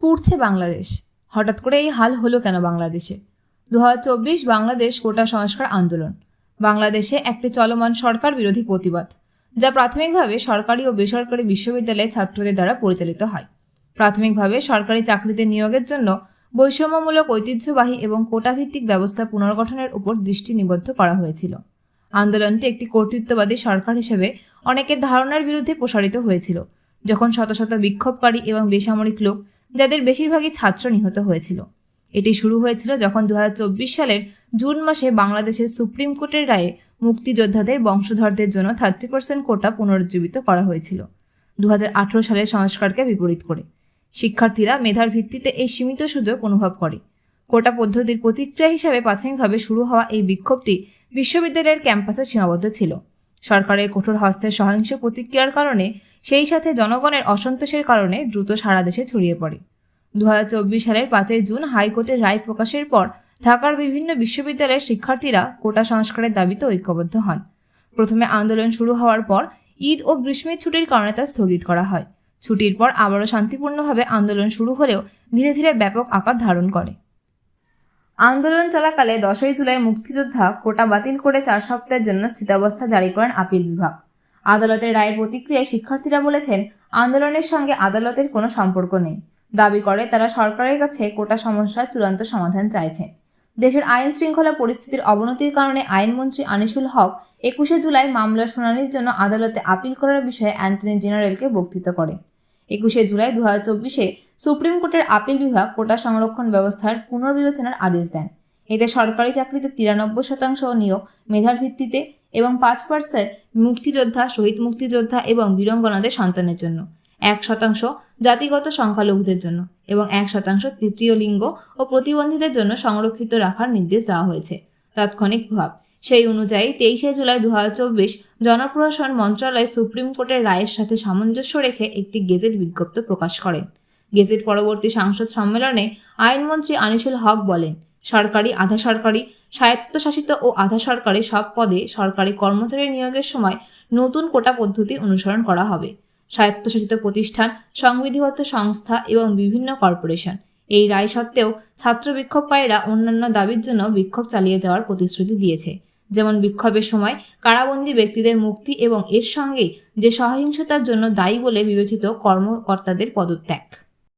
পুড়ছে বাংলাদেশ। হঠাৎ করে এই হাল হলো কেন বাংলাদেশে? 2024 বাংলাদেশ কোটা সংস্কার আন্দোলন। বাংলাদেশে একটি চলমান সরকার বিরোধী প্রতিবাদ, যা প্রাথমিকভাবে সরকারি ও বেসরকারি বিশ্ববিদ্যালয়ের ছাত্রদের দ্বারা পরিচালিত হয়। প্রাথমিকভাবে সরকারি চাকরিতে নিয়োগের জন্য বৈষম্যমূলক ঐতিহ্যবাহী এবং কোটাভিত্তিক ব্যবস্থা পুনর্গঠনের উপর দৃষ্টি নিবদ্ধ করা হয়েছিল। আন্দোলনটি একটি কর্তৃত্ববাদী সরকার হিসেবে অনেকের ধারণার বিরুদ্ধে প্রসারিত হয়েছিল, যখন শত শত বিক্ষোভকারী এবং বেসামরিক লোক, যাদের বেশিরভাগই ছাত্র, নিহত হয়েছিল। এটি শুরু হয়েছিল যখন 2024 সালের জুন মাসে বাংলাদেশের সুপ্রিম কোর্টের রায়ে মুক্তিযোদ্ধাদের বংশধরদের জন্য 30% কোটা পুনরুজ্জীবিত করা হয়েছিল 2018 সালের সংস্কারকে বিপরীত করে। শিক্ষার্থীরা মেধার ভিত্তিতে এই সীমিত সুযোগ অনুভব করে। কোটা পদ্ধতির প্রতিক্রিয়া হিসাবে প্রাথমিকভাবে শুরু হওয়া এই বিক্ষোভটি বিশ্ববিদ্যালয়ের ক্যাম্পাসে সীমাবদ্ধ ছিল। সরকারের কঠোর হস্তের সহিংস প্রতিক্রিয়ার কারণে, সেই সাথে জনগণের অসন্তোষের কারণে দ্রুত সারা দেশে ছড়িয়ে পড়ে। 2024 সালের 5 জুন হাইকোর্টের রায় প্রকাশের পর ঢাকার বিভিন্ন বিশ্ববিদ্যালয়ের শিক্ষার্থীরা কোটা সংস্কারের দাবিতে ঐক্যবদ্ধ হন। প্রথমে আন্দোলন শুরু হওয়ার পর ঈদ ও গ্রীষ্মের ছুটির কারণে তা স্থগিত করা হয়। ছুটির পর আবারও শান্তিপূর্ণভাবে আন্দোলন শুরু হলেও ধীরে ধীরে ব্যাপক আকার ধারণ করে। আন্দোলন চলাকালে 10 জুলাই মুক্তিযোদ্ধা কোটা বাতিল করে 4 সপ্তাহের জন্য স্থিতাবস্থা জারি করেন আপিল বিভাগ। আদালতের রায়ের প্রতিক্রিয়ায় শিক্ষার্থীরা বলেছেন, আন্দোলনের সঙ্গে আদালতের কোনো সম্পর্ক নেই। দাবি করে তারা সরকারের কাছে কোটা সমস্যার চূড়ান্ত সমাধান চাইছেন। দেশের আইন শৃঙ্খলা পরিস্থিতির অবনতির কারণে আইনমন্ত্রী আনিসুল হক 21 জুলাই মামলার শুনানির জন্য আদালতে আপিল করার বিষয়ে অ্যাটর্নি জেনারেলকে বক্তৃতা করেন। 21 জুলাই 2024 সুপ্রিম কোর্টের আপিল বিভাগ কোটা সংরক্ষণ ব্যবস্থার পুনর্বিবেচনার আদেশ দেন। এতে সরকারি চাকরিতে 93% নিয়োগ মেধার ভিত্তিতে এবং 5% মুক্তিযোদ্ধা, শহীদ মুক্তিযোদ্ধা এবং বীরাঙ্গনাদের সন্তানের জন্য, 1% জাতিগত সংখ্যালঘুদের জন্য এবং 1% তৃতীয় লিঙ্গ ও প্রতিবন্ধীদের জন্য সংরক্ষিত রাখার নির্দেশ দেওয়া হয়েছে। তাৎক্ষণিক প্রভাব। সেই অনুযায়ী 23 জুলাই 2024 জনপ্রশাসন মন্ত্রণালয় সুপ্রিম কোর্টের রায়ের সাথে সামঞ্জস্য রেখে একটি গেজেট বিজ্ঞপ্তি প্রকাশ করেন। গেজেট পরবর্তী সংসদ সম্মেলনে আইনমন্ত্রী আনিসুল হক বলেন, সরকারি, আধা সরকারি, স্বায়ত্তশাসিত ও আধা সরকারি সব পদে সরকারি কর্মচারী নিয়োগের সময় নতুন কোটা পদ্ধতি অনুসরণ করা হবে। স্বায়ত্তশাসিত প্রতিষ্ঠান, সংবিধিবদ্ধ সংস্থা এবং বিভিন্ন কর্পোরেশন। এই রায় সত্ত্বেও ছাত্র বিক্ষোভকারীরা অন্যান্য দাবির জন্য বিক্ষোভ চালিয়ে যাওয়ার প্রতিশ্রুতি দিয়েছে, যেমন বিক্ষোভের সময় কারাবন্দী ব্যক্তিদের মুক্তি এবং এর সঙ্গেই যে সহিংসতার জন্য দায়ী বলে বিবেচিত কর্মকর্তাদের পদত্যাগ।